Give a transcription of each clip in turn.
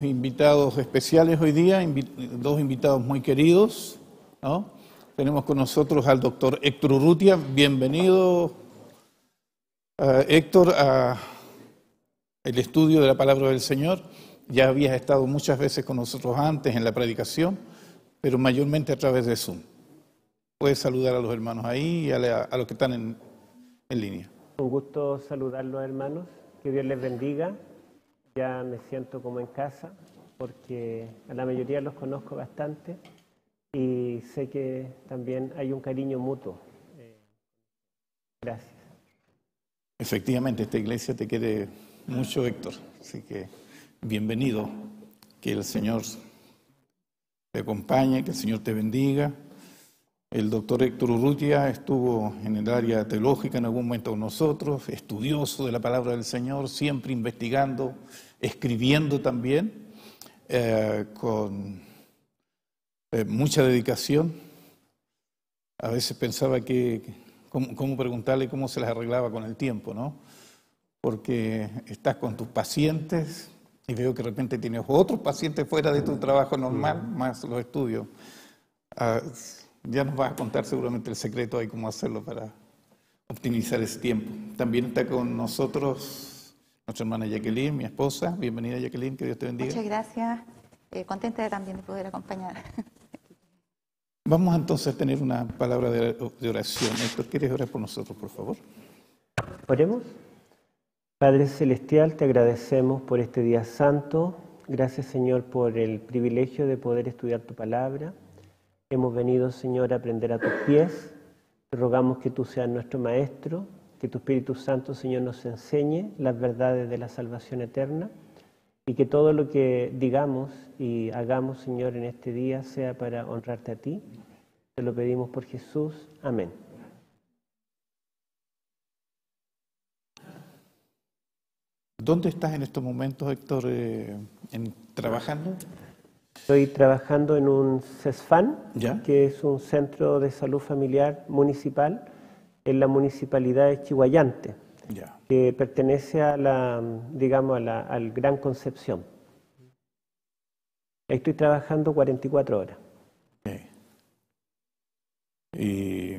Invitados especiales hoy día, dos invitados muy queridos, ¿no? Tenemos con nosotros al doctor Héctor Urrutia. Bienvenido, Héctor, a el estudio de la Palabra del Señor. Ya habías estado muchas veces con nosotros antes en la predicación, pero mayormente a través de Zoom. Puedes saludar a los hermanos ahí y a los que están en línea. Un gusto saludarlos, hermanos. Que Dios les bendiga. Ya me siento como en casa, porque a la mayoría los conozco bastante y sé que también hay un cariño mutuo. Gracias. Efectivamente, esta iglesia te quiere mucho, Héctor, así que bienvenido, que el Señor te acompañe, que el Señor te bendiga. El doctor Héctor Urrutia estuvo en el área teológica en algún momento con nosotros, estudioso de la palabra del Señor, siempre investigando, escribiendo también, con mucha dedicación. A veces pensaba cómo preguntarle cómo se las arreglaba con el tiempo, ¿no? Porque estás con tus pacientes y veo que de repente tienes otros pacientes fuera de tu trabajo normal, más los estudios. Ya nos vas a contar seguramente el secreto de cómo hacerlo para optimizar ese tiempo. También está con nosotros nuestra hermana Jacqueline, mi esposa. Bienvenida, Jacqueline, que Dios te bendiga. Muchas gracias. Contenta también de poder acompañar. Vamos entonces a tener una palabra de oración. Héctor, ¿quieres orar por nosotros, por favor? Oremos. Padre Celestial, te agradecemos por este día santo. Gracias, Señor, por el privilegio de poder estudiar tu palabra. Hemos venido, Señor, a aprender a tus pies. Te rogamos que tú seas nuestro Maestro, que tu Espíritu Santo, Señor, nos enseñe las verdades de la salvación eterna y que todo lo que digamos y hagamos, Señor, en este día sea para honrarte a ti. Te lo pedimos por Jesús. Amén. ¿Dónde estás en estos momentos, Héctor, trabajando? Estoy trabajando en un CESFAN, ¿Ya? Que es un centro de salud familiar municipal en la municipalidad de Chihuayante, Ya. que pertenece a al Gran Concepción. Ahí estoy trabajando 44 horas. Y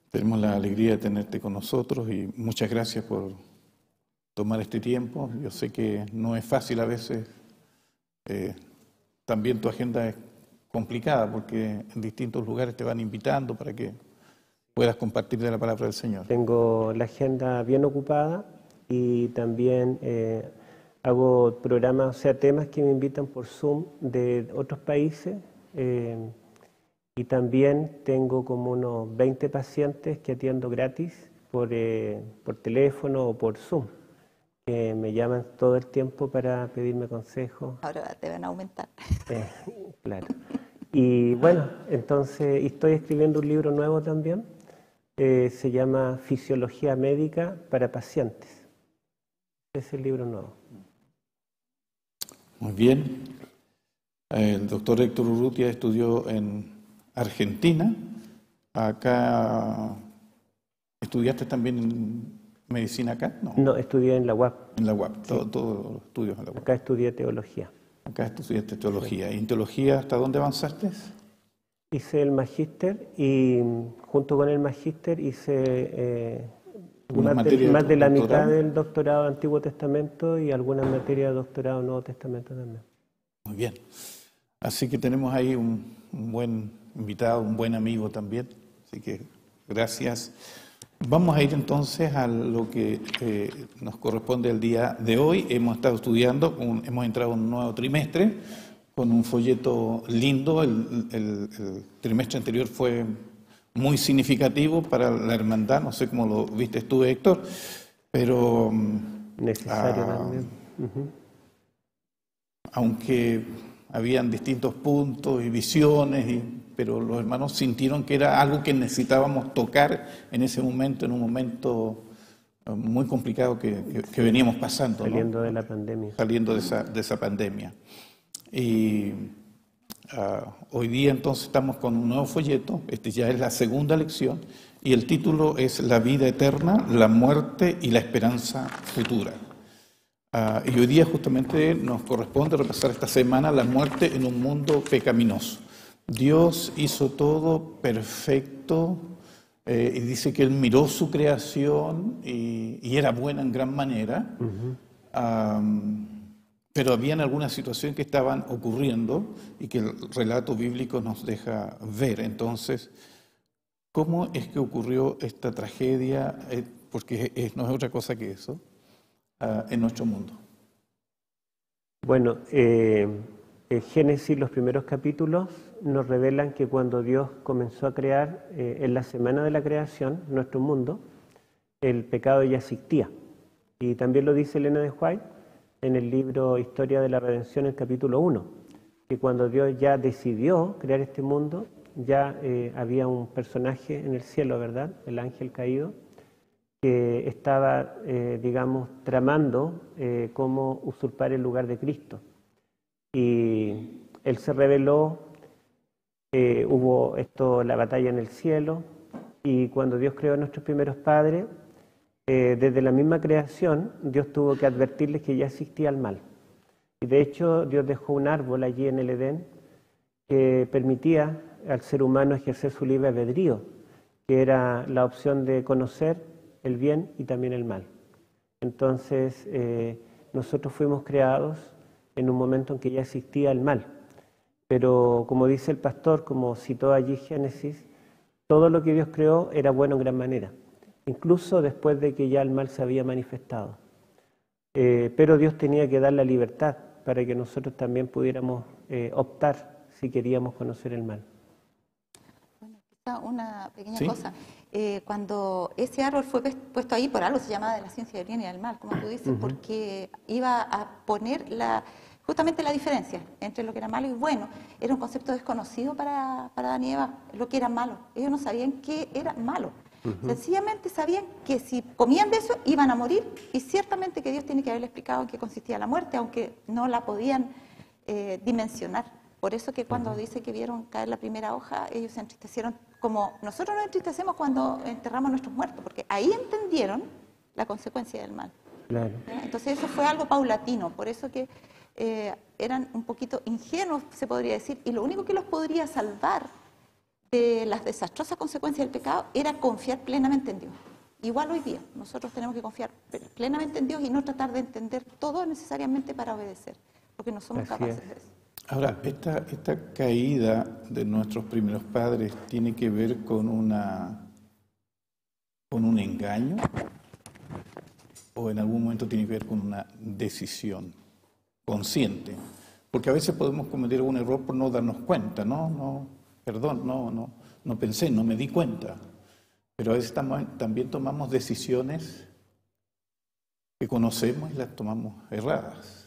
tenemos la alegría de tenerte con nosotros y muchas gracias por tomar este tiempo. Yo sé que no es fácil a veces. También tu agenda es complicada porque en distintos lugares te van invitando para que puedas compartir de la palabra del Señor. Tengo la agenda bien ocupada y también hago programas, o sea, temas que me invitan por Zoom de otros países y también tengo como unos 20 pacientes que atiendo gratis por teléfono o por Zoom, que me llaman todo el tiempo para pedirme consejos. Ahora te van a aumentar. Claro. Y bueno, entonces estoy escribiendo un libro nuevo también. Se llama Fisiología Médica para Pacientes. Es el libro nuevo. Muy bien. El doctor Héctor Urrutia estudió en Argentina. Acá estudiaste también en medicina acá, ¿no? No, estudié en la UAP. En la UAP, Sí. todos los estudios en la UAP. Acá estudié teología. Acá estudiaste teología. ¿Y en teología hasta dónde avanzaste? Hice el magíster y junto con el magíster hice más de la mitad del doctorado de Antiguo Testamento y algunas materias de doctorado Nuevo Testamento también. Muy bien. Así que tenemos ahí un buen invitado, un buen amigo también. Así que gracias. Vamos a ir entonces a lo que nos corresponde el día de hoy. Hemos estado estudiando, hemos entrado en un nuevo trimestre con un folleto lindo. El trimestre anterior fue muy significativo para la hermandad, no sé cómo lo viste tú, Héctor, pero necesario también. Aunque habían distintos puntos y visiones, pero los hermanos sintieron que era algo que necesitábamos tocar en ese momento, en un momento muy complicado que veníamos pasando, Saliendo, ¿no?, de la pandemia. Saliendo de esa pandemia. Y hoy día entonces estamos con un nuevo folleto, ya es la segunda lección, y el título es La vida eterna, la muerte y la esperanza futura. Y hoy día justamente nos corresponde repasar esta semana la muerte en un mundo pecaminoso. Dios hizo todo perfecto y dice que Él miró su creación y era buena en gran manera, pero habían algunas situaciones que estaban ocurriendo y que el relato bíblico nos deja ver. Entonces, ¿cómo es que ocurrió esta tragedia? Porque no es otra cosa que eso. En nuestro mundo. Bueno, en Génesis, los primeros capítulos nos revelan que cuando Dios comenzó a crear, en la semana de la creación, nuestro mundo, el pecado ya existía. Y también lo dice Elena de White en el libro Historia de la Redención, en el capítulo 1, que cuando Dios ya decidió crear este mundo, ya había un personaje en el cielo, ¿verdad? El ángel caído, que estaba, digamos, tramando cómo usurpar el lugar de Cristo. Y Él se reveló, hubo la batalla en el cielo, y cuando Dios creó a nuestros primeros padres, desde la misma creación, Dios tuvo que advertirles que ya existía el mal. Y de hecho, Dios dejó un árbol allí en el Edén que permitía al ser humano ejercer su libre albedrío, que era la opción de conocer el bien y también el mal. Entonces, nosotros fuimos creados en un momento en que ya existía el mal. Pero como dice el pastor, como citó allí Génesis, todo lo que Dios creó era bueno en gran manera, incluso después de que ya el mal se había manifestado. Pero Dios tenía que dar la libertad para que nosotros también pudiéramos optar si queríamos conocer el mal. Bueno, quizá una pequeña ¿Sí? cosa. Cuando ese árbol fue puesto ahí, por algo se llamaba de la ciencia del bien y del mal, como tú dices, porque iba a poner justamente la diferencia entre lo que era malo y bueno. Era un concepto desconocido para Adán y Eva, lo que era malo. Ellos no sabían qué era malo. Sencillamente sabían que si comían de eso iban a morir, y ciertamente que Dios tiene que haberle explicado en qué consistía la muerte, aunque no la podían dimensionar. Por eso que cuando dice que vieron caer la primera hoja, ellos se entristecieron como nosotros nos entristecemos cuando enterramos a nuestros muertos, porque ahí entendieron la consecuencia del mal. Claro. Entonces eso fue algo paulatino, por eso que eran un poquito ingenuos, se podría decir, y lo único que los podría salvar de las desastrosas consecuencias del pecado era confiar plenamente en Dios. Igual hoy día, nosotros tenemos que confiar plenamente en Dios y no tratar de entender todo necesariamente para obedecer, porque no somos capaces de eso. Ahora, esta caída de nuestros primeros padres tiene que ver con un engaño, o en algún momento tiene que ver con una decisión consciente, porque a veces podemos cometer un error por no darnos cuenta, no pensé, no me di cuenta, pero a veces también tomamos decisiones que conocemos y las tomamos erradas.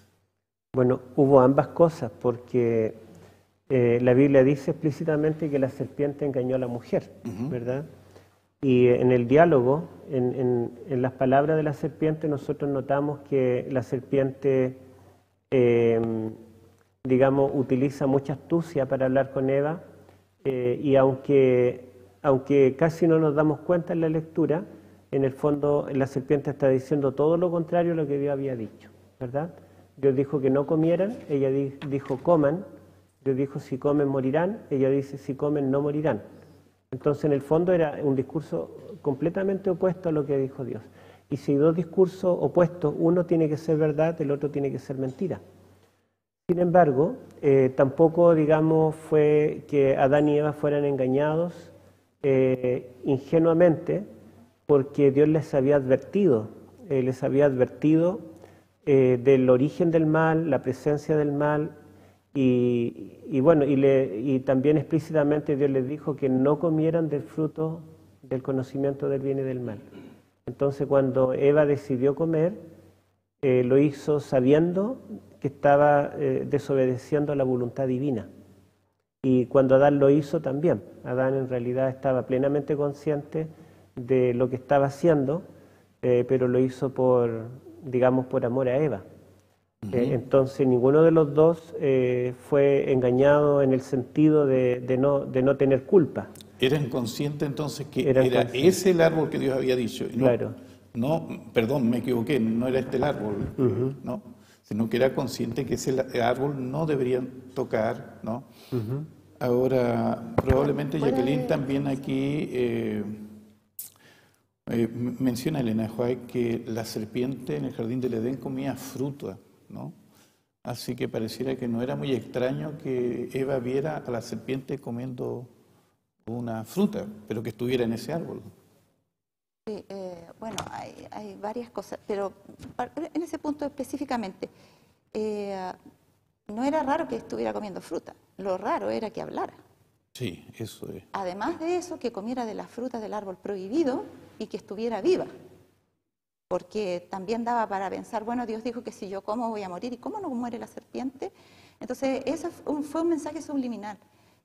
Bueno, hubo ambas cosas, porque la Biblia dice explícitamente que la serpiente engañó a la mujer, ¿verdad? Y en el diálogo, en las palabras de la serpiente, nosotros notamos que la serpiente, digamos, utiliza mucha astucia para hablar con Eva, y aunque casi no nos damos cuenta en la lectura, en el fondo la serpiente está diciendo todo lo contrario a lo que Dios había dicho, ¿verdad? Dios dijo que no comieran, ella dijo coman, Dios dijo si comen morirán, ella dice si comen no morirán. Entonces en el fondo era un discurso completamente opuesto a lo que dijo Dios. Y si hay dos discursos opuestos, uno tiene que ser verdad, el otro tiene que ser mentira. Sin embargo, tampoco, digamos, fue que Adán y Eva fueran engañados ingenuamente, porque Dios les había advertido del origen del mal, la presencia del mal, y también explícitamente Dios les dijo que no comieran del fruto del conocimiento del bien y del mal. Entonces cuando Eva decidió comer, lo hizo sabiendo que estaba desobedeciendo a la voluntad divina. Y cuando Adán lo hizo también, Adán en realidad estaba plenamente consciente de lo que estaba haciendo, pero lo hizo por amor a Eva. Entonces ninguno de los dos fue engañado en el sentido de no tener culpa. ¿Eran conscientes entonces que era ese el árbol que Dios había dicho? Y no, claro. no, perdón, me equivoqué, no era este el árbol, ¿no? Sino que era consciente que ese árbol no deberían tocar, ¿no? Ahora, probablemente Jacqueline también aquí menciona Elena White que la serpiente en el jardín del Edén comía fruta, ¿no? Así que pareciera que no era muy extraño que Eva viera a la serpiente comiendo una fruta, pero que estuviera en ese árbol. Sí, bueno, hay varias cosas, pero en ese punto específicamente, no era raro que estuviera comiendo fruta, lo raro era que hablara. Sí, eso es. Además de eso, que comiera de las frutas del árbol prohibido y que estuviera viva. Porque también daba para pensar, bueno, Dios dijo que si yo como voy a morir, ¿y cómo no muere la serpiente? Entonces, eso fue un mensaje subliminal.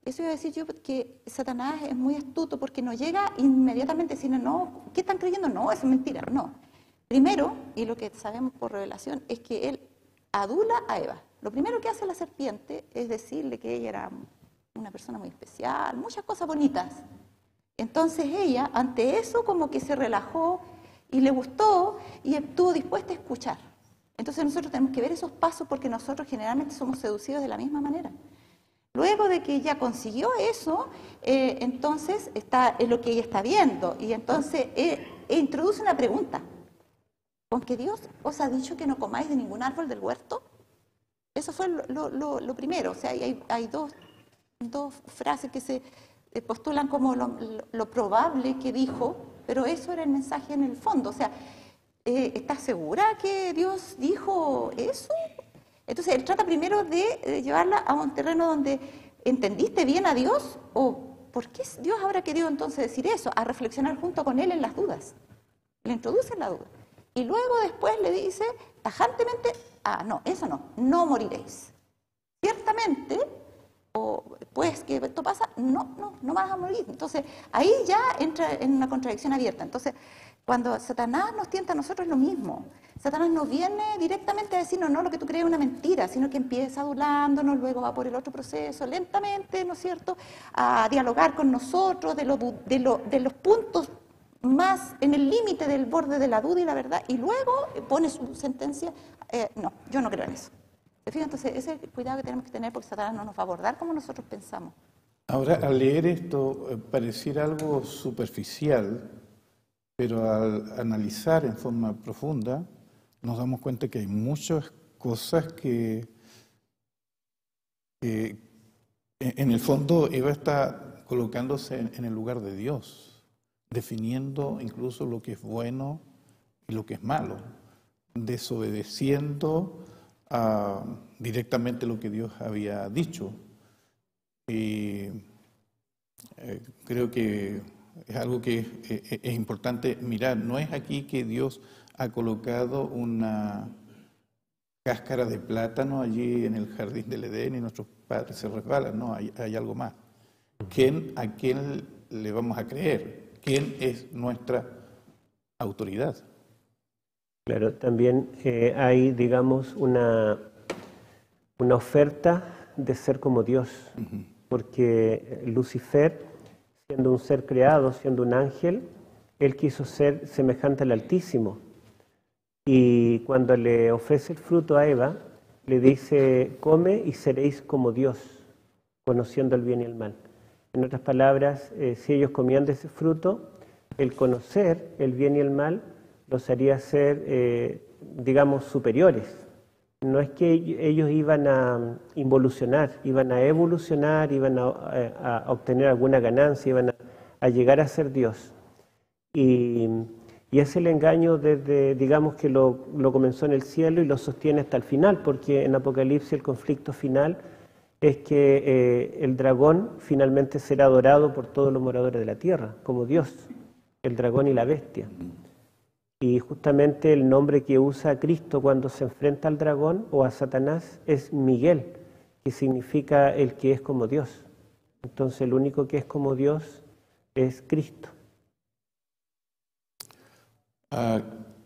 Eso iba a decir yo que Satanás es muy astuto porque no llega inmediatamente diciendo, no, ¿qué están creyendo? No, eso es mentira, no. Primero, y lo que sabemos por revelación, es que él adula a Eva. Lo primero que hace la serpiente es decirle que ella era una persona muy especial, muchas cosas bonitas. Entonces ella, ante eso, como que se relajó y le gustó y estuvo dispuesta a escuchar. Entonces nosotros tenemos que ver esos pasos porque nosotros generalmente somos seducidos de la misma manera. Luego de que ella consiguió eso, entonces está lo que ella está viendo y entonces introduce una pregunta. ¿Con que Dios os ha dicho que no comáis de ningún árbol del huerto? Eso fue lo primero. O sea, hay dos frases que se postulan como lo probable que dijo, pero eso era el mensaje en el fondo. O sea, ¿estás segura que Dios dijo eso? Entonces, él trata primero de llevarla a un terreno donde ¿entendiste bien a Dios? ¿O por qué Dios habrá querido entonces decir eso? A reflexionar junto con él en las dudas. Le introduce en la duda. Y luego después le dice tajantemente, no, eso no moriréis. Ciertamente, o pues que esto pasa, no vas a morir. Entonces, ahí ya entra en una contradicción abierta. Entonces, cuando Satanás nos tienta a nosotros es lo mismo. Satanás no viene directamente a decirnos, no, lo que tú crees es una mentira, sino que empieza adulándonos, luego va por el otro proceso, lentamente, ¿no es cierto?, a dialogar con nosotros de los puntos más en el límite del borde de la duda y la verdad, y luego pone su sentencia, no, yo no creo en eso. Entonces, ese es el cuidado que tenemos que tener porque Satanás no nos va a abordar como nosotros pensamos. Ahora, al leer esto, pareciera algo superficial, pero al analizar en forma profunda, nos damos cuenta que hay muchas cosas que en el fondo Eva está colocándose en el lugar de Dios, definiendo incluso lo que es bueno y lo que es malo, desobedeciendo directamente lo que Dios había dicho. Y creo que es algo que es importante mirar. No es aquí que Dios ha colocado una cáscara de plátano allí en el jardín del Edén y nuestros padres se resbalan. No, hay algo más. ¿A quién le vamos a creer? ¿Quién es nuestra autoridad? Claro, también hay, digamos, una oferta de ser como Dios, porque Lucifer, siendo un ser creado, siendo un ángel, él quiso ser semejante al Altísimo. Y cuando le ofrece el fruto a Eva, le dice, come y seréis como Dios, conociendo el bien y el mal. En otras palabras, si ellos comían de ese fruto, el conocer el bien y el mal los haría ser, digamos, superiores. No es que ellos iban a involucionar, iban a evolucionar, iban a obtener alguna ganancia, iban a llegar a ser Dios. Y es el engaño desde, digamos, que lo comenzó en el cielo y lo sostiene hasta el final, porque en Apocalipsis el conflicto final es que el dragón finalmente será adorado por todos los moradores de la tierra, como Dios, el dragón y la bestia. Y justamente el nombre que usa Cristo cuando se enfrenta al dragón o a Satanás es Miguel, que significa el que es como Dios. Entonces el único que es como Dios es Cristo.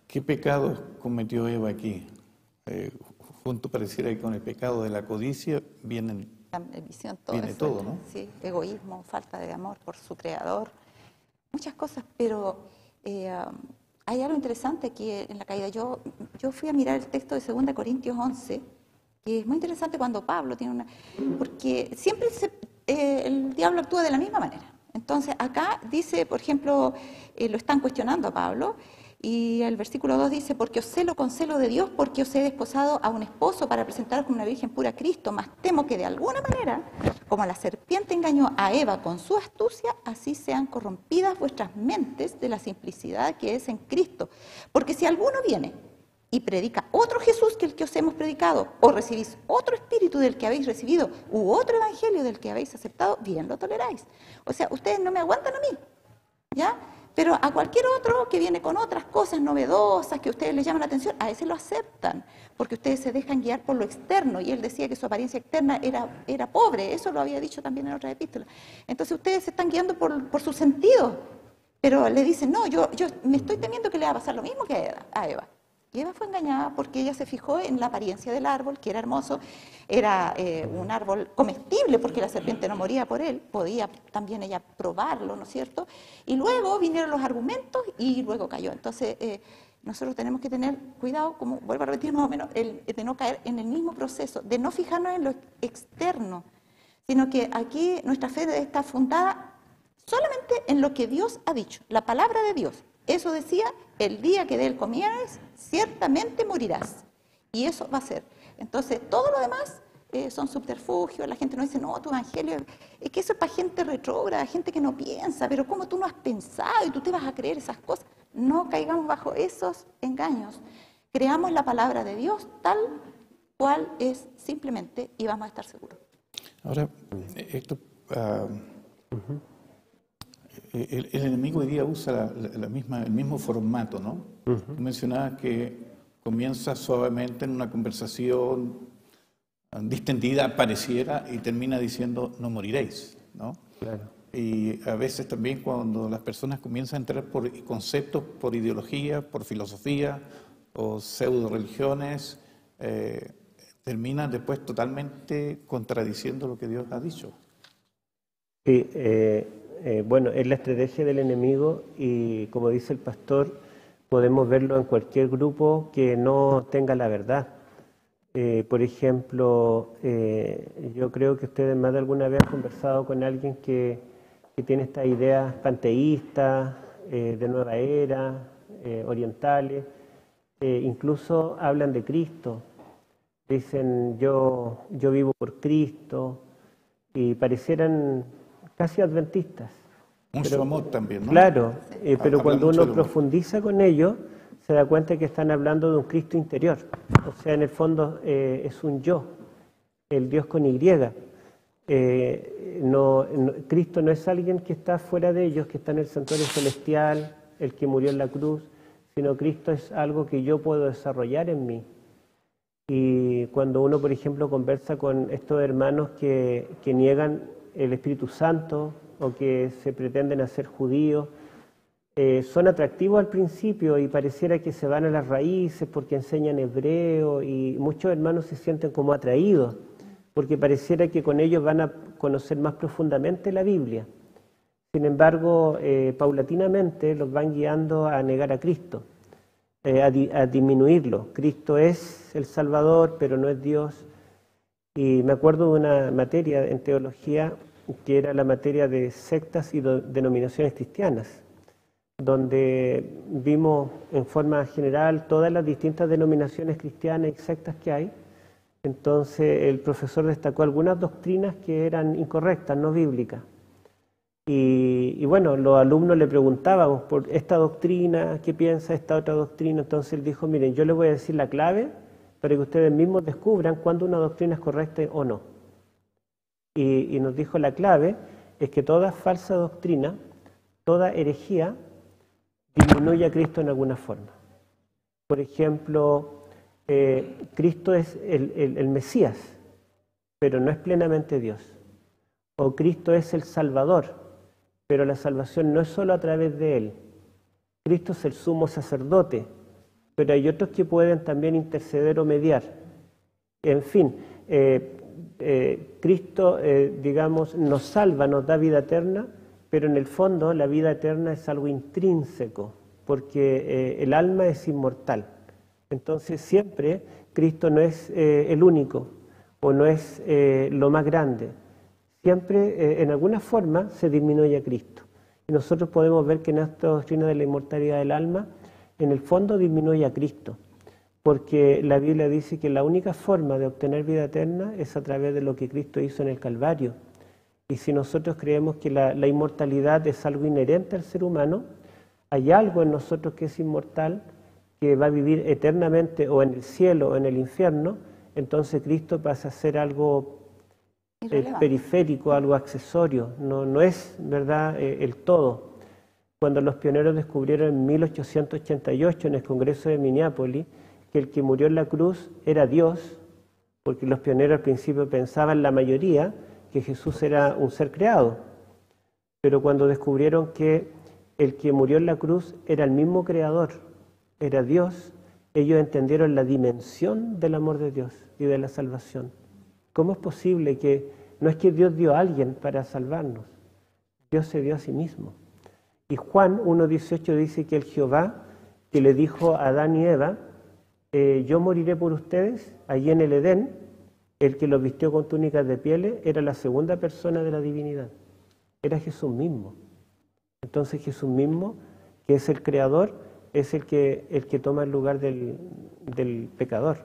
¿Qué pecado cometió Eva aquí? Junto pareciera que con el pecado de la codicia viene todo, ¿no? Sí, egoísmo, falta de amor por su creador, muchas cosas, pero hay algo interesante aquí en la caída. Yo fui a mirar el texto de 2 Corintios 11, que es muy interesante cuando Pablo tiene una... Porque siempre el diablo actúa de la misma manera. Entonces, acá dice, por ejemplo, lo están cuestionando a Pablo, y el versículo 2 dice, porque os celo con celo de Dios, porque os he desposado a un esposo para presentaros como una virgen pura a Cristo, mas temo que de alguna manera, como la serpiente engañó a Eva con su astucia, así sean corrompidas vuestras mentes de la simplicidad que es en Cristo. Porque si alguno viene y predica otro Jesús que el que os hemos predicado, o recibís otro espíritu del que habéis recibido, u otro evangelio del que habéis aceptado, bien lo toleráis. O sea, ustedes no me aguantan a mí, ¿ya? Pero a cualquier otro que viene con otras cosas novedosas que a ustedes les llaman la atención, a ese lo aceptan, porque ustedes se dejan guiar por lo externo, y él decía que su apariencia externa era pobre, eso lo había dicho también en otra epístola. Entonces ustedes se están guiando por sus sentidos, pero le dicen, no, yo me estoy temiendo que le va a pasar lo mismo que a Eva. Y Eva fue engañada porque ella se fijó en la apariencia del árbol, que era hermoso, era un árbol comestible porque la serpiente no moría por él, podía también ella probarlo, ¿no es cierto? Y luego vinieron los argumentos y luego cayó. Entonces, nosotros tenemos que tener cuidado, como vuelvo a repetir más o menos, de no caer en el mismo proceso, de no fijarnos en lo externo, sino que aquí nuestra fe debe estar fundada solamente en lo que Dios ha dicho, la palabra de Dios. Eso decía, el día que de él comieres, ciertamente morirás. Y eso va a ser. Entonces, todo lo demás son subterfugios. La gente no dice, no, tu evangelio, es que eso es para gente retrógrada, gente que no piensa, pero ¿cómo tú no has pensado y tú te vas a creer esas cosas? No caigamos bajo esos engaños. Creamos la palabra de Dios tal cual es simplemente y vamos a estar seguros. Ahora, esto... El enemigo hoy día usa el mismo formato, ¿no? Tú mencionabas que comienza suavemente en una conversación distendida, pareciera, y termina diciendo, no moriréis, ¿no? Claro. Y a veces también cuando las personas comienzan a entrar por conceptos, por ideología, por filosofía o pseudo religiones, terminan después totalmente contradiciendo lo que Dios ha dicho. Sí, bueno, es la estrategia del enemigo y, como dice el pastor, podemos verlo en cualquier grupo que no tenga la verdad. Por ejemplo, yo creo que ustedes más de alguna vez han conversado con alguien que tiene estas ideas panteístas, de nueva era, orientales, incluso hablan de Cristo, dicen yo vivo por Cristo, y parecieran casi adventistas. Mucho amor también, ¿no? Claro, pero cuando uno mucho profundiza con ellos, se da cuenta que están hablando de un Cristo interior. O sea, en el fondo es un yo, el Dios con Y. Cristo no es alguien que está fuera de ellos, que está en el santuario celestial, el que murió en la cruz, sino Cristo es algo que yo puedo desarrollar en mí. Y cuando uno, por ejemplo, conversa con estos hermanos que niegan el Espíritu Santo o que se pretenden hacer judíos, son atractivos al principio y pareciera que se van a las raíces porque enseñan hebreo, y muchos hermanos se sienten como atraídos porque pareciera que con ellos van a conocer más profundamente la Biblia. Sin embargo, paulatinamente los van guiando a negar a Cristo, a disminuirlo. Cristo es el Salvador, pero no es Dios. Y me acuerdo de una materia en teología que era la materia de sectas y denominaciones cristianas, donde vimos en forma general todas las distintas denominaciones cristianas y sectas que hay. Entonces el profesor destacó algunas doctrinas que eran incorrectas, no bíblicas. Y bueno, los alumnos le preguntábamos por esta doctrina, ¿qué piensa esta otra doctrina? Entonces él dijo, miren, yo les voy a decir la clave para que ustedes mismos descubran cuándo una doctrina es correcta o no. Y nos dijo la clave es que toda falsa doctrina, toda herejía, disminuye a Cristo en alguna forma. Por ejemplo, Cristo es el Mesías, pero no es plenamente Dios. O Cristo es el Salvador, pero la salvación no es solo a través de Él. Cristo es el sumo sacerdote, pero hay otros que pueden también interceder o mediar. En fin, Cristo, digamos, nos salva, nos da vida eterna, pero en el fondo la vida eterna es algo intrínseco, porque el alma es inmortal. Entonces siempre Cristo no es el único o no es lo más grande. Siempre en alguna forma se disminuye a Cristo. Y nosotros podemos ver que en esta doctrina de la inmortalidad del alma, en el fondo disminuye a Cristo. Porque la Biblia dice que la única forma de obtener vida eterna es a través de lo que Cristo hizo en el Calvario. Y si nosotros creemos que la inmortalidad es algo inherente al ser humano, hay algo en nosotros que es inmortal, que va a vivir eternamente o en el cielo o en el infierno, entonces Cristo pasa a ser algo periférico, algo accesorio, no es, ¿verdad?, el todo. Cuando los pioneros descubrieron en 1888 en el Congreso de Minneapolis que el que murió en la cruz era Dios, porque los pioneros al principio pensaban, la mayoría, que Jesús era un ser creado. Pero cuando descubrieron que el que murió en la cruz era el mismo creador, era Dios, ellos entendieron la dimensión del amor de Dios y de la salvación. ¿Cómo es posible que no es que Dios dio a alguien para salvarnos? Dios se dio a sí mismo. Y Juan 1:18 dice que el Jehová que le dijo a Adán y Eva, yo moriré por ustedes, allí en el Edén, el que los vistió con túnicas de pieles, era la segunda persona de la divinidad. Era Jesús mismo. Entonces Jesús mismo, que es el creador, es el que toma el lugar del pecador.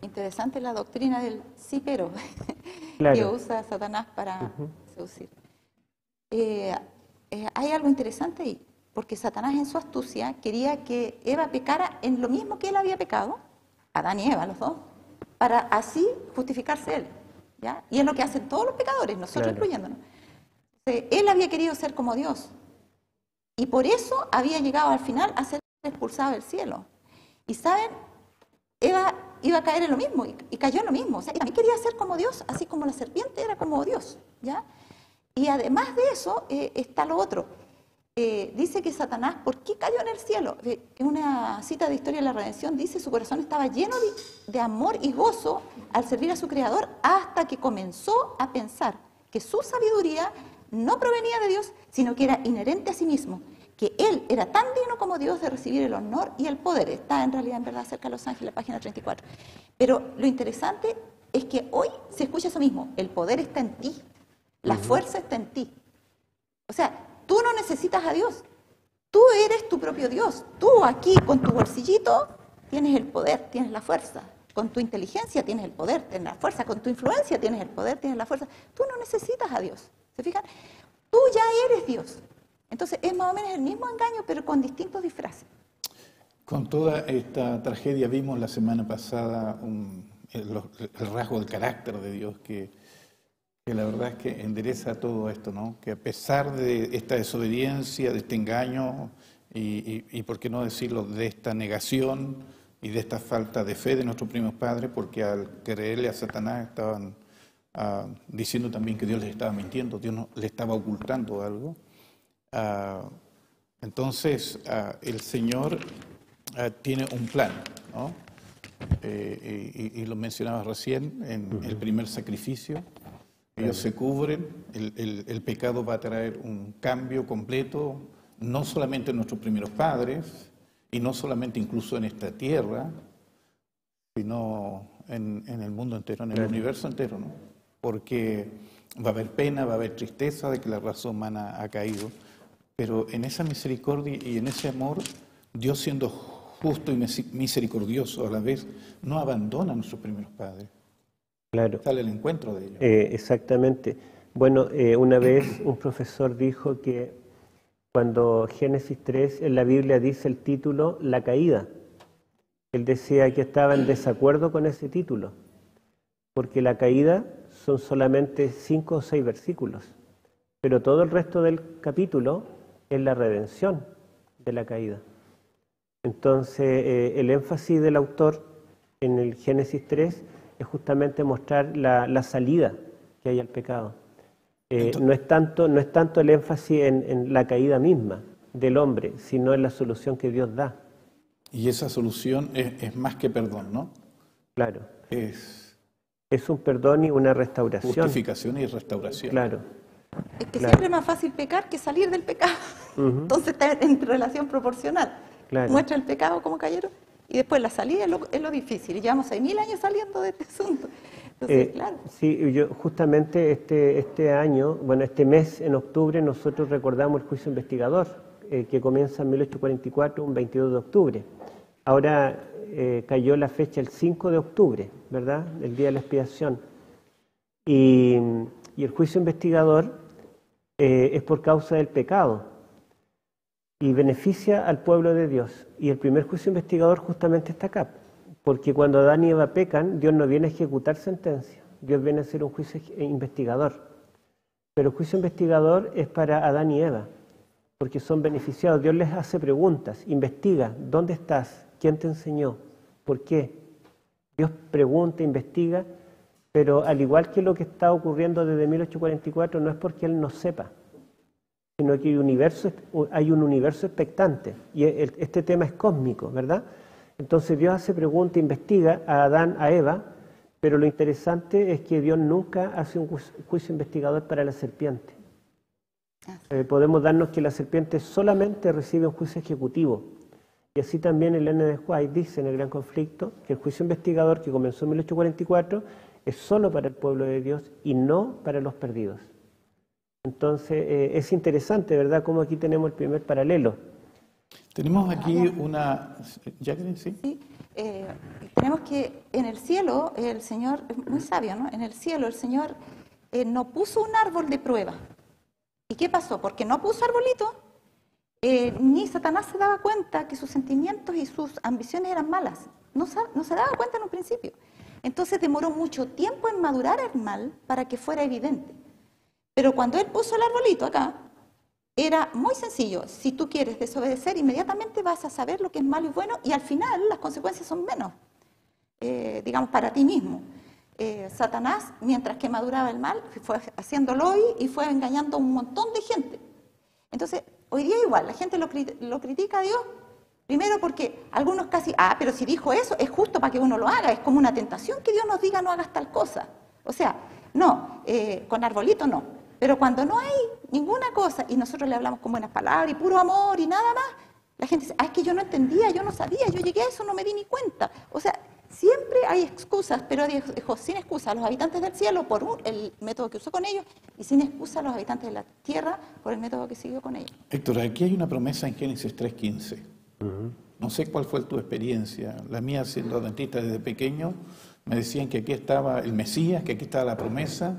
Interesante la doctrina del sí pero, Claro. que usa Satanás para seducir. Hay algo interesante ahí, porque Satanás en su astucia quería que Eva pecara en lo mismo que él había pecado, Adán y Eva, los dos, para así justificarse él, ¿ya? Y es lo que hacen todos los pecadores, nosotros incluyéndonos. Él había querido ser como Dios, y por eso había llegado al final a ser expulsado del cielo. Y ¿saben? Eva iba a caer en lo mismo, y cayó en lo mismo. O sea, también quería ser como Dios, así como la serpiente era como Dios, ¿ya? Y además de eso, está lo otro. Dice que Satanás, ¿por qué cayó en el cielo? En una cita de Historia de la Redención dice, su corazón estaba lleno de amor y gozo al servir a su Creador, hasta que comenzó a pensar que su sabiduría no provenía de Dios, sino que era inherente a sí mismo, que él era tan digno como Dios de recibir el honor y el poder. Está en realidad, en verdad, cerca de Los Ángeles, página 34. Pero lo interesante es que hoy se escucha eso mismo, el poder está en ti, la fuerza está en ti. O sea, tú no necesitas a Dios, tú eres tu propio Dios. Tú aquí con tu bolsillito tienes el poder, tienes la fuerza. Con tu inteligencia tienes el poder, tienes la fuerza. Con tu influencia tienes el poder, tienes la fuerza. Tú no necesitas a Dios. ¿Se fijan? Tú ya eres Dios. Entonces es más o menos el mismo engaño, pero con distintos disfraces. Con toda esta tragedia vimos la semana pasada el rasgo del carácter de Dios que la verdad es que endereza todo esto, ¿no? Que a pesar de esta desobediencia, de este engaño y por qué no decirlo, de esta negación y de esta falta de fe de nuestros primeros padres, porque al creerle a Satanás estaban diciendo también que Dios les estaba mintiendo, Dios no, le estaba ocultando algo. Entonces el Señor tiene un plan, ¿no? Y lo mencionabas recién en el primer sacrificio. Ellos se cubren, el pecado va a traer un cambio completo, no solamente en nuestros primeros padres, y no solamente incluso en esta tierra, sino en el mundo entero, en el universo entero, ¿no? Porque va a haber pena, va a haber tristeza de que la raza humana ha caído, pero en esa misericordia y en ese amor, Dios siendo justo y misericordioso a la vez, no abandona a nuestros primeros padres. Claro. Sale el encuentro de ellos. Exactamente. Bueno, una vez un profesor dijo que cuando Génesis 3 en la Biblia dice el título La caída, él decía que estaba en desacuerdo con ese título, porque la caída son solamente 5 o 6 versículos, pero todo el resto del capítulo es la redención de la caída. Entonces, el énfasis del autor en el Génesis 3 es justamente mostrar la salida que hay al pecado. No es tanto el énfasis en la caída misma del hombre, sino en la solución que Dios da. Y esa solución es más que perdón, ¿no? Claro. Es un perdón y una restauración. Justificación y restauración. Claro. Es que Claro. siempre es más fácil pecar que salir del pecado. Ujú. Entonces está en relación proporcional. Claro. Muestra el pecado como cayeron y después la salida es lo difícil. Y llevamos 6.000 años saliendo de este asunto. Entonces, claro. Sí, yo justamente este año, bueno, este mes, en octubre, nosotros recordamos el juicio investigador, que comienza en 1844, un 22 de octubre. Ahora cayó la fecha el 5 de octubre, ¿verdad? El día de la expiación. Y el juicio investigador es por causa del pecado y beneficia al pueblo de Dios. Y el primer juicio investigador justamente está acá, porque cuando Adán y Eva pecan, Dios no viene a ejecutar sentencia, Dios viene a hacer un juicio investigador. Pero el juicio investigador es para Adán y Eva, porque son beneficiados. Dios les hace preguntas, investiga, ¿dónde estás? ¿Quién te enseñó? ¿Por qué? Dios pregunta, investiga, pero al igual que lo que está ocurriendo desde 1844, no es porque Él no sepa, sino que hay un universo expectante, y este tema es cósmico, ¿verdad? Entonces Dios hace pregunta, investiga a Adán, a Eva, pero lo interesante es que Dios nunca hace un juicio investigador para la serpiente. Podemos darnos que la serpiente solamente recibe un juicio ejecutivo. Y así también Elena de White dice en el Gran Conflicto que el juicio investigador que comenzó en 1844 es solo para el pueblo de Dios y no para los perdidos. Entonces es interesante, ¿verdad?, cómo aquí tenemos el primer paralelo. Tenemos aquí una... ¿Jacqueline, sí? Sí, tenemos que en el cielo el Señor, es muy sabio, ¿no? En el cielo el Señor no puso un árbol de prueba. ¿Y qué pasó? Porque no puso arbolito, ni Satanás se daba cuenta que sus sentimientos y sus ambiciones eran malas. No se daba cuenta en un principio. Entonces demoró mucho tiempo en madurar el mal para que fuera evidente. Pero cuando él puso el arbolito acá, era muy sencillo. Si tú quieres desobedecer, inmediatamente vas a saber lo que es malo y bueno, y al final las consecuencias son menos, digamos, para ti mismo. Satanás, mientras que maduraba el mal, fue haciéndolo y fue engañando a un montón de gente. Entonces, hoy día igual, la gente lo critica a Dios, primero porque algunos casi, pero si dijo eso, es justo para que uno lo haga, es como una tentación que Dios nos diga no hagas tal cosa. O sea, no, con arbolito no. Pero cuando no hay ninguna cosa y nosotros le hablamos con buenas palabras y puro amor y nada más, la gente dice, es que yo no entendía, yo no sabía, yo llegué a eso, no me di ni cuenta. O sea, siempre hay excusas, pero dejó sin excusa a los habitantes del cielo por el método que usó con ellos y sin excusa a los habitantes de la tierra por el método que siguió con ellos. Héctor, aquí hay una promesa en Génesis 3:15. No sé cuál fue tu experiencia. La mía, siendo adventista desde pequeño, me decían que aquí estaba el Mesías, que aquí estaba la promesa,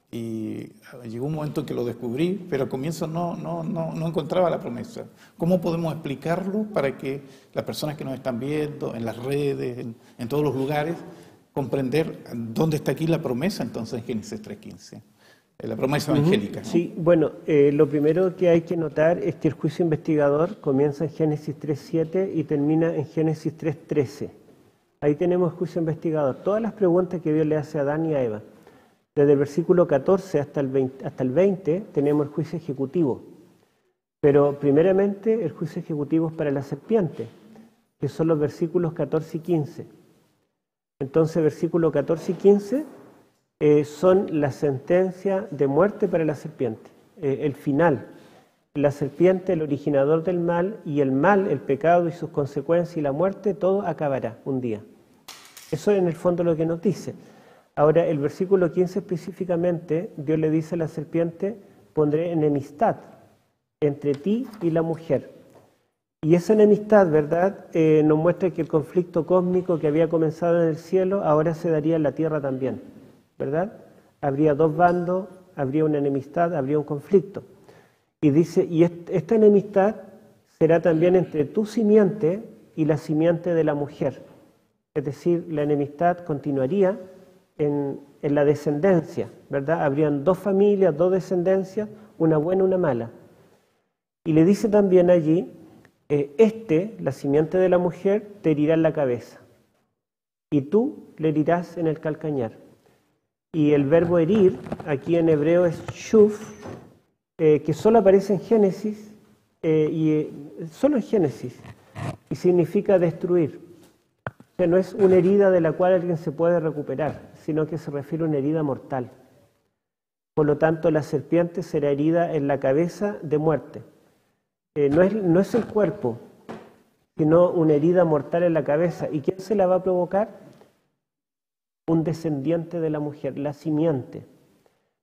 y llegó un momento en que lo descubrí, pero al comienzo no encontraba la promesa. ¿Cómo podemos explicarlo para que las personas que nos están viendo en las redes, en todos los lugares, comprender dónde está aquí la promesa entonces en Génesis 3:15? La promesa evangélica, ¿no? Sí, bueno, lo primero que hay que notar es que el juicio investigador comienza en Génesis 3:7 y termina en Génesis 3:13. Ahí tenemos el juicio investigador, todas las preguntas que Dios le hace a Adán y a Eva. Desde el versículo 14 hasta el 20 tenemos el juicio ejecutivo. Pero primeramente el juicio ejecutivo es para la serpiente, que son los versículos 14 y 15. Entonces, versículos 14 y 15 son la sentencia de muerte para la serpiente, el final. La serpiente, el originador del mal, y el mal, el pecado y sus consecuencias y la muerte, todo acabará un día. Eso es en el fondo lo que nos dice. Ahora, el versículo 15 específicamente, Dios le dice a la serpiente, pondré enemistad entre ti y la mujer. Y esa enemistad, ¿verdad?, nos muestra que el conflicto cósmico que había comenzado en el cielo, ahora se daría en la tierra también, ¿verdad? Habría dos bandos, habría una enemistad, habría un conflicto. Y dice, y esta enemistad será también entre tu simiente y la simiente de la mujer. Es decir, la enemistad continuaría en la descendencia, ¿verdad? Habrían dos familias, dos descendencias, una buena y una mala. Y le dice también allí, la simiente de la mujer, te herirá en la cabeza, y tú le herirás en el calcañar. Y el verbo herir, aquí en hebreo es shuf, que solo aparece en Génesis, solo en Génesis, y significa destruir. O sea, no es una herida de la cual alguien se puede recuperar, sino que se refiere a una herida mortal. Por lo tanto, la serpiente será herida en la cabeza de muerte. No es el cuerpo, sino una herida mortal en la cabeza. ¿Y quién se la va a provocar? Un descendiente de la mujer, la simiente.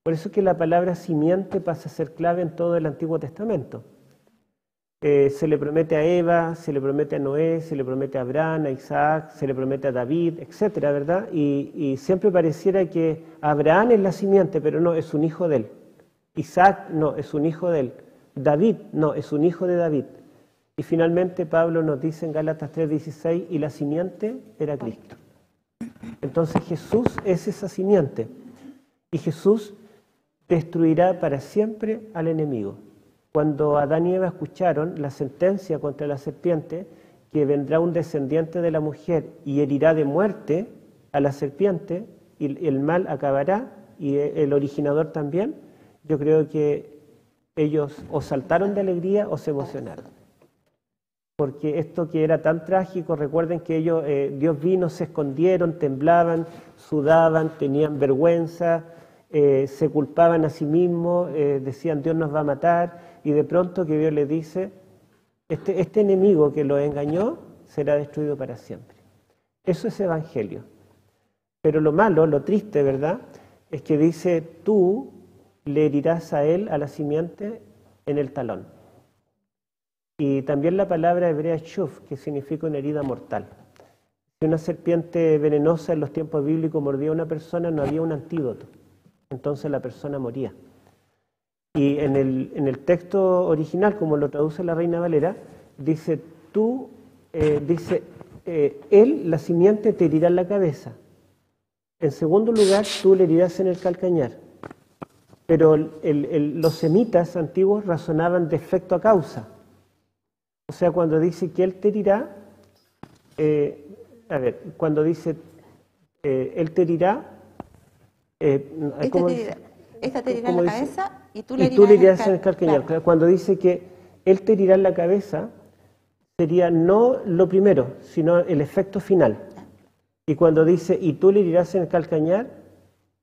Por eso es que la palabra simiente pasa a ser clave en todo el Antiguo Testamento. Se le promete a Eva, se le promete a Noé, se le promete a Abraham, a Isaac, se le promete a David, etcétera, ¿verdad? Y siempre pareciera que Abraham es la simiente, pero no, es un hijo de él. Isaac, no, es un hijo de él. David, no, es un hijo de David. Y finalmente Pablo nos dice en Gálatas 3:16, y la simiente era Cristo. Entonces Jesús es esa simiente. Y Jesús destruirá para siempre al enemigo. Cuando Adán y Eva escucharon la sentencia contra la serpiente, que vendrá un descendiente de la mujer y herirá de muerte a la serpiente, y el mal acabará, y el originador también, yo creo que ellos o saltaron de alegría o se emocionaron. Porque esto que era tan trágico, recuerden que ellos, Dios vino, se escondieron, temblaban, sudaban, tenían vergüenza, se culpaban a sí mismos, decían Dios nos va a matar, y de pronto que Dios les dice, este enemigo que los engañó será destruido para siempre. Eso es evangelio. Pero lo malo, lo triste, ¿verdad?, es que dice, tú le herirás a él, a la simiente, en el talón. Y también la palabra hebrea shuf, que significa una herida mortal. Si una serpiente venenosa en los tiempos bíblicos mordía a una persona, no había un antídoto. Entonces la persona moría. Y en el texto original, como lo traduce la Reina Valera, dice, él, la simiente, te herirá en la cabeza. En segundo lugar, tú le herirás en el calcañar. Pero los semitas antiguos razonaban de efecto a causa. O sea, cuando dice que él te herirá, cuando dice él te herirá, esta te herirá en la cabeza y tú le herirás en el calcañar. Claro. Cuando dice que él te herirá en la cabeza, sería no lo primero, sino el efecto final. Y cuando dice y tú le herirás en el calcañar,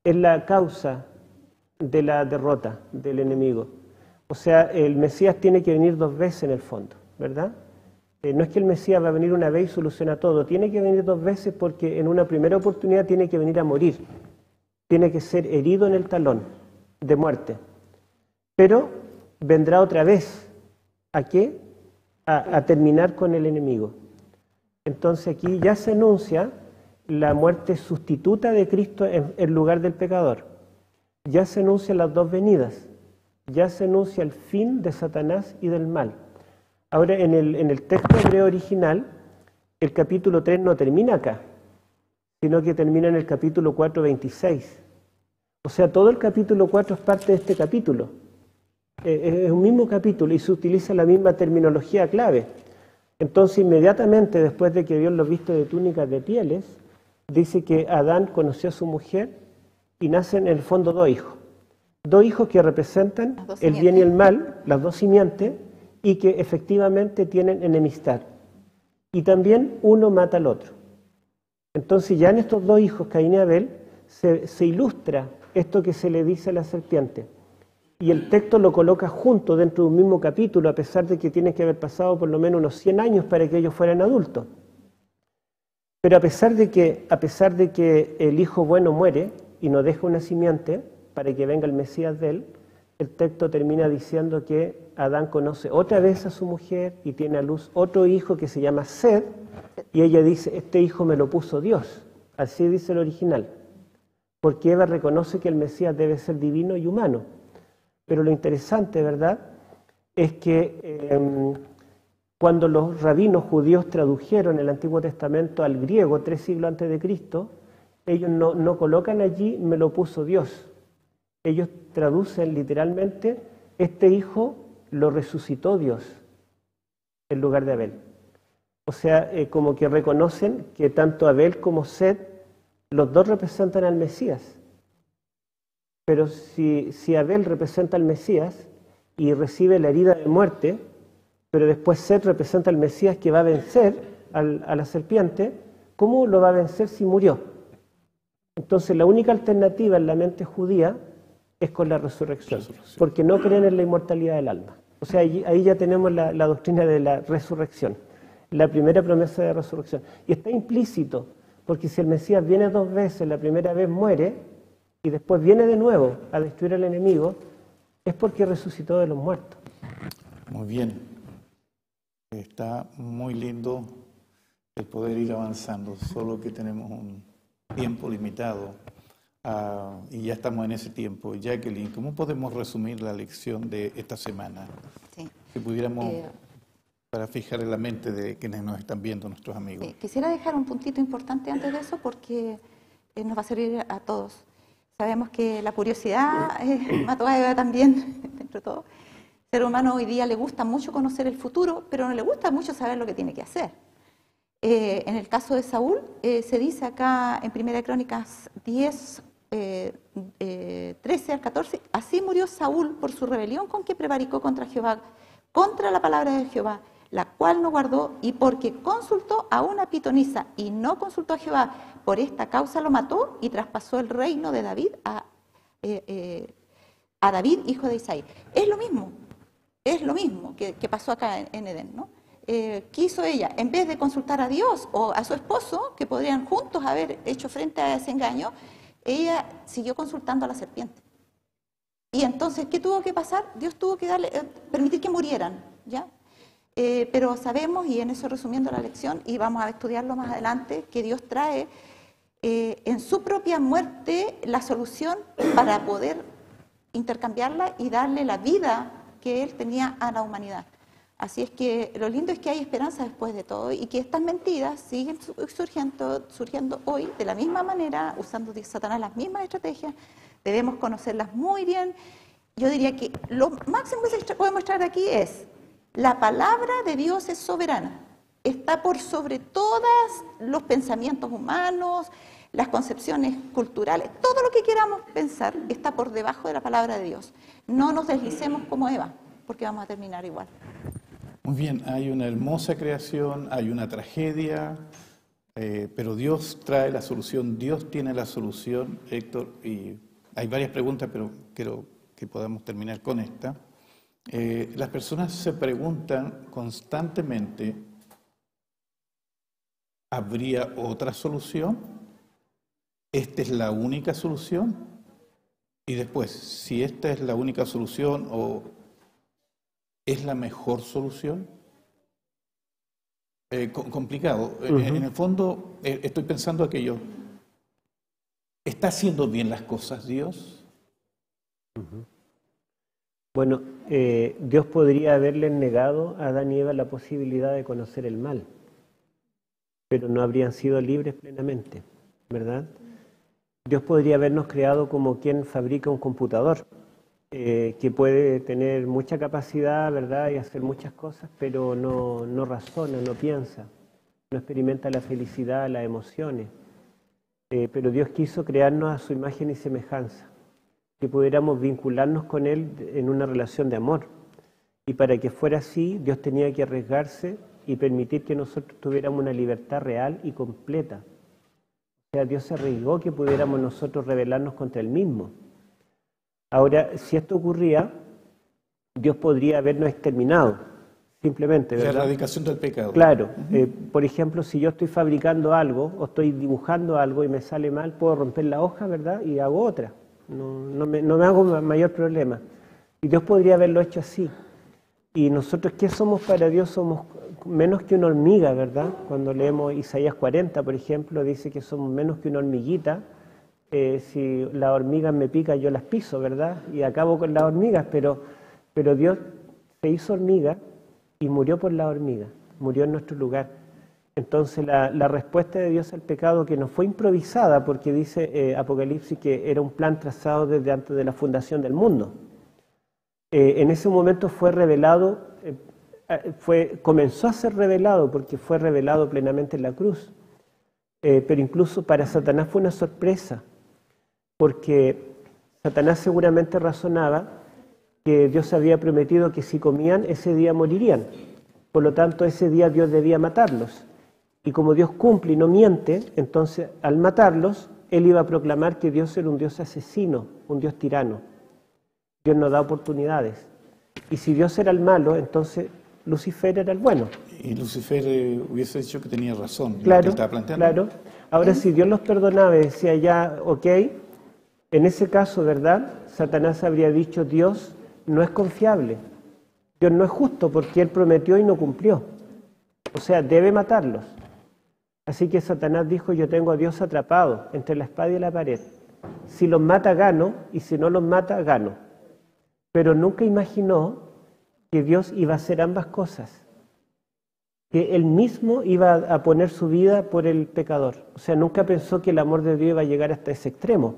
es la causa de la derrota del enemigo. O sea, el Mesías tiene que venir 2 veces en el fondo, ¿verdad? No es que el Mesías va a venir una vez y soluciona todo, tiene que venir 2 veces porque en una primera oportunidad tiene que venir a morir, tiene que ser herido en el talón de muerte, pero vendrá otra vez, ¿a qué? A terminar con el enemigo. Entonces aquí ya se anuncia la muerte sustituta de Cristo en lugar del pecador, ya se anuncian las 2 venidas, ya se anuncia el fin de Satanás y del mal. Ahora, en el texto hebreo original, el capítulo 3 no termina acá, sino que termina en el capítulo 4:26. O sea, todo el capítulo 4 es parte de este capítulo. Es un mismo capítulo y se utiliza la misma terminología clave. Entonces, inmediatamente después de que Dios los viste de túnicas de pieles, dice que Adán conoció a su mujer y nacen en el fondo 2 hijos. 2 hijos que representan el bien y el mal, las 2 simientes, y que efectivamente tienen enemistad. Y también uno mata al otro. Entonces ya en estos 2 hijos, Caín y Abel, se ilustra esto que se le dice a la serpiente. Y el texto lo coloca junto dentro de un mismo capítulo, a pesar de que tiene que haber pasado por lo menos unos 100 años para que ellos fueran adultos. Pero a pesar de que el hijo bueno muere y no deja una simiente para que venga el Mesías de él, el texto termina diciendo que Adán conoce otra vez a su mujer y tiene a luz otro hijo que se llama Sed, y ella dice, este hijo me lo puso Dios. Así dice el original. Porque Eva reconoce que el Mesías debe ser divino y humano. Pero lo interesante, ¿verdad?, es que cuando los rabinos judíos tradujeron el Antiguo Testamento al griego 3 siglos antes de Cristo, ellos no colocan allí, me lo puso Dios. Ellos traducen literalmente, este hijo lo resucitó Dios en lugar de Abel. O sea, como que reconocen que tanto Abel como Sed, los 2 representan al Mesías. Pero si Abel representa al Mesías y recibe la herida de muerte, pero después Sed representa al Mesías que va a vencer a la serpiente, ¿cómo lo va a vencer si murió? Entonces la única alternativa en la mente judía es con la resurrección, porque no creen en la inmortalidad del alma. O sea, ahí ya tenemos la doctrina de la resurrección, la primera promesa de resurrección. Y está implícito, porque si el Mesías viene 2 veces, la primera vez muere y después viene de nuevo a destruir al enemigo, es porque resucitó de los muertos. Muy bien. Está muy lindo el poder ir avanzando, solo que tenemos un tiempo limitado y ya estamos en ese tiempo. Jacqueline, ¿cómo podemos resumir la lección de esta semana? Sí. Si pudiéramos, para fijar en la mente de quienes nos están viendo, nuestros amigos. Sí. Quisiera dejar un puntito importante antes de eso porque nos va a servir a todos. Sabemos que la curiosidad mató a Eva también, dentro de todo. El ser humano hoy día le gusta mucho conocer el futuro, pero no le gusta mucho saber lo que tiene que hacer. En el caso de Saúl, se dice acá en 1 Crónicas 10, 13 al 14, así murió Saúl por su rebelión con que prevaricó contra Jehová, contra la palabra de Jehová, la cual no guardó, y porque consultó a una pitonisa y no consultó a Jehová, por esta causa lo mató y traspasó el reino de David a David, hijo de Isaí. Es lo mismo que pasó acá en Edén, ¿no? Quiso ella, en vez de consultar a Dios o a su esposo, que podrían juntos haber hecho frente a ese engaño, ella siguió consultando a la serpiente. Y entonces, ¿qué tuvo que pasar? Dios tuvo que permitir que murieran, ¿ya? Pero sabemos, y en eso resumiendo la lección, y vamos a estudiarlo más adelante, que Dios trae en su propia muerte la solución para poder intercambiarla y darle la vida que Él tenía a la humanidad. Así es que lo lindo es que hay esperanza después de todo y que estas mentiras siguen surgiendo hoy de la misma manera, usando Satanás las mismas estrategias. Debemos conocerlas muy bien. Yo diría que lo máximo que podemos traer aquí es: la palabra de Dios es soberana, está por sobre todos los pensamientos humanos, las concepciones culturales, todo lo que queramos pensar está por debajo de la palabra de Dios. No nos deslicemos como Eva, porque vamos a terminar igual. Muy bien, hay una hermosa creación, hay una tragedia, pero Dios trae la solución, Dios tiene la solución, Héctor, y hay varias preguntas, pero quiero que podamos terminar con esta. Las personas se preguntan constantemente, ¿habría otra solución? ¿Esta es la única solución? Y después, si esta es la única solución o ¿es la mejor solución? Complicado. En el fondo, estoy pensando aquello. ¿Está haciendo bien las cosas Dios? Bueno, Dios podría haberles negado a Adán y Eva la posibilidad de conocer el mal, pero no habrían sido libres plenamente, ¿verdad? Dios podría habernos creado como quien fabrica un computador, que puede tener mucha capacidad, ¿verdad?, y hacer muchas cosas, pero no razona, no piensa, no experimenta la felicidad, las emociones. Pero Dios quiso crearnos a su imagen y semejanza, que pudiéramos vincularnos con Él en una relación de amor. Y para que fuera así, Dios tenía que arriesgarse y permitir que nosotros tuviéramos una libertad real y completa. O sea, Dios se arriesgó que pudiéramos nosotros rebelarnos contra Él mismo. Ahora, si esto ocurría, Dios podría habernos exterminado, simplemente, ¿verdad? La erradicación del pecado. Claro. Por ejemplo, si yo estoy fabricando algo o estoy dibujando algo y me sale mal, puedo romper la hoja, ¿verdad?, y hago otra. No me hago mayor problema. Y Dios podría haberlo hecho así. Y nosotros, ¿qué somos para Dios? Somos menos que una hormiga, ¿verdad? Cuando leemos Isaías 40, por ejemplo, dice que somos menos que una hormiguita. Si las hormigas me pican, yo las piso, ¿verdad? Y acabo con las hormigas, pero Dios se hizo hormiga y murió por la hormiga, murió en nuestro lugar. Entonces la respuesta de Dios al pecado, que no fue improvisada, porque dice Apocalipsis que era un plan trazado desde antes de la fundación del mundo. En ese momento fue revelado, comenzó a ser revelado porque fue revelado plenamente en la cruz. Pero incluso para Satanás fue una sorpresa, porque Satanás seguramente razonaba que Dios había prometido que si comían ese día morirían. Por lo tanto, ese día Dios debía matarlos. Y como Dios cumple y no miente, entonces al matarlos, Él iba a proclamar que Dios era un Dios asesino, un Dios tirano. Dios nos da oportunidades. Y si Dios era el malo, entonces Lucifer era el bueno. Y Lucifer hubiese dicho que tenía razón. Claro, Lo que estaba planteando. claro. Ahora, si Dios los perdonaba y decía ya, ok, en ese caso, ¿verdad? Satanás habría dicho, Dios no es confiable. Dios no es justo porque Él prometió y no cumplió. O sea, debe matarlos. Así que Satanás dijo, yo tengo a Dios atrapado entre la espada y la pared. Si los mata, gano, y si no los mata, gano. Pero nunca imaginó que Dios iba a hacer ambas cosas. Que Él mismo iba a poner su vida por el pecador. O sea, nunca pensó que el amor de Dios iba a llegar hasta ese extremo.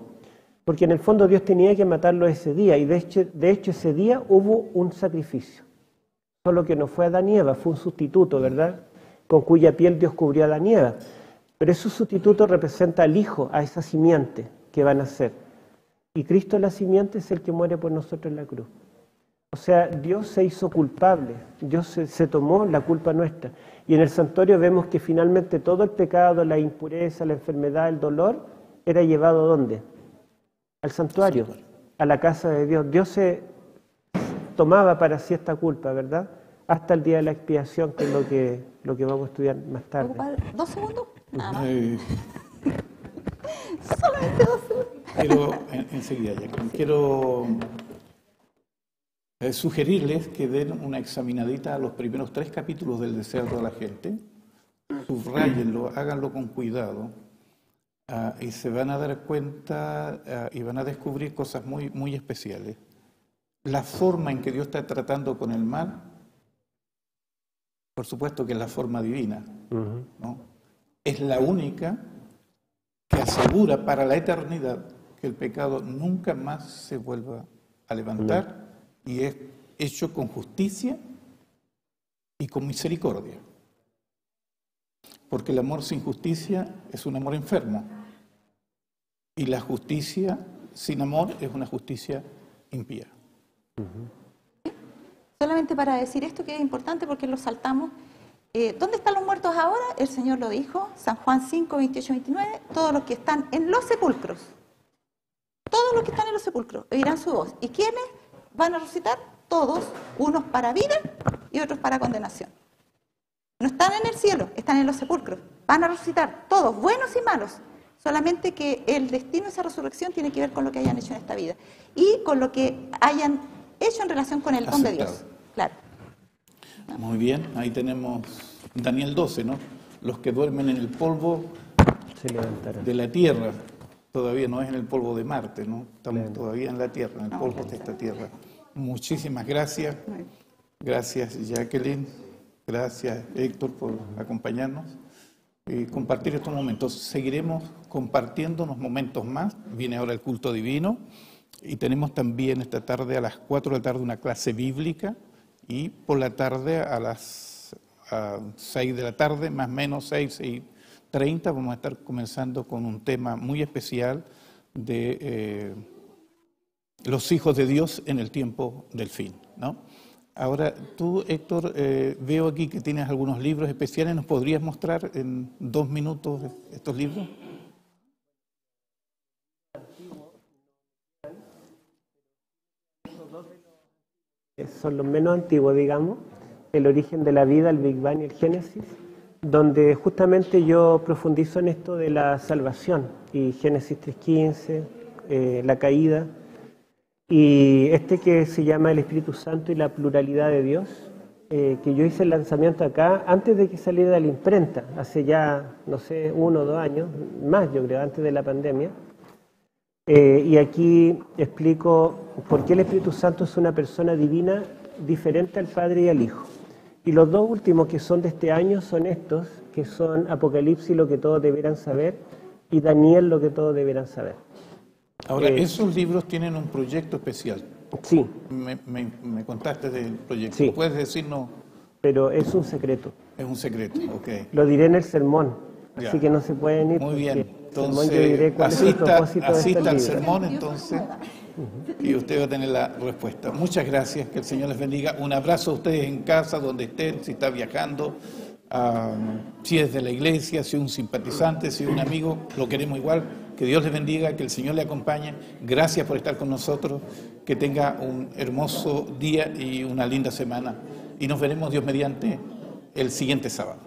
Porque en el fondo Dios tenía que matarlo ese día, y de hecho ese día hubo un sacrificio. Solo que no fue Adán y Eva, fue un sustituto, ¿verdad? Con cuya piel Dios cubrió a Adán y Eva. Pero ese sustituto representa al Hijo, a esa simiente que van a ser. Y Cristo, la simiente, es el que muere por nosotros en la cruz. O sea, Dios se hizo culpable, Dios se tomó la culpa nuestra. Y en el santuario vemos que finalmente todo el pecado, la impureza, la enfermedad, el dolor, era llevado ¿a dónde? Al santuario, a la casa de Dios. Dios se tomaba para sí esta culpa, ¿verdad? Hasta el día de la expiación, que es lo que vamos a estudiar más tarde. ¿Ocupar 2 segundos? Nada más. Solamente 2 segundos. Pero enseguida, ya quiero sugerirles que den una examinadita a los primeros 3 capítulos del Deseo de toda la gente, subrayenlo, háganlo con cuidado, y se van a dar cuenta y van a descubrir cosas muy, muy especiales. La forma en que Dios está tratando con el mal, por supuesto que es la forma divina, ¿no? Es la única que asegura para la eternidad que el pecado nunca más se vuelva a levantar, y es hecho con justicia y con misericordia. Porque el amor sin justicia es un amor enfermo, y la justicia sin amor es una justicia impía. Solamente para decir esto, que es importante porque lo saltamos. ¿Dónde están los muertos ahora? El Señor lo dijo, San Juan 5, 28, 29, todos los que están en los sepulcros, todos los que están en los sepulcros oirán su voz. ¿Y quiénes van a resucitar? Todos, unos para vida y otros para condenación. No están en el cielo, están en los sepulcros. Van a resucitar todos, buenos y malos. Solamente que el destino de esa resurrección tiene que ver con lo que hayan hecho en esta vida y con lo que hayan hecho en relación con el don de Dios. Claro. Muy bien, ahí tenemos Daniel 12, ¿no? Los que duermen en el polvo Se levantarán. de la tierra. Todavía no es en el polvo de Marte, ¿no? Estamos todavía en la tierra, en el polvo de esta tierra. Muchísimas gracias. Gracias, Jacqueline. Gracias, Héctor, por acompañarnos y compartir estos momentos. Seguiremos compartiendo unos momentos más. Viene ahora el culto divino y tenemos también esta tarde a las 4 de la tarde una clase bíblica, y por la tarde a las 6 de la tarde, más o menos 6:30, vamos a estar comenzando con un tema muy especial de los hijos de Dios en el tiempo del fin, ¿no? Ahora, tú, Héctor, veo aquí que tienes algunos libros especiales. ¿Nos podrías mostrar en 2 minutos estos libros? Son los menos antiguos, digamos, el origen de la vida, el Big Bang y el Génesis, donde justamente yo profundizo en esto de la salvación, y Génesis 3:15, la caída, y este que se llama el Espíritu Santo y la pluralidad de Dios, que yo hice el lanzamiento acá antes de que saliera de la imprenta, hace ya, no sé, 1 o 2 años, más yo creo, antes de la pandemia. Y aquí explico por qué el Espíritu Santo es una persona divina diferente al Padre y al Hijo. Y los 2 últimos que son de este año son estos, que son Apocalipsis, lo que todos debieran saber, y Daniel, lo que todos debieran saber. Ahora, esos libros tienen un proyecto especial. Sí. Me contaste del proyecto. Sí. ¿Puedes decirnos? Pero es un secreto. Es un secreto, ok. Lo diré en el sermón, Ya. así que no se pueden ir. Muy bien. Entonces, yo diré cuál es el propósito de este asista al libro. sermón, entonces, y usted va a tener la respuesta. Muchas gracias, que el Señor les bendiga. Un abrazo a ustedes en casa, donde estén, si está viajando, si es de la iglesia, si es un simpatizante, si es un amigo, lo queremos igual. Que Dios les bendiga, que el Señor le acompañe. Gracias por estar con nosotros. Que tenga un hermoso día y una linda semana. Y nos veremos, Dios mediante, el siguiente sábado.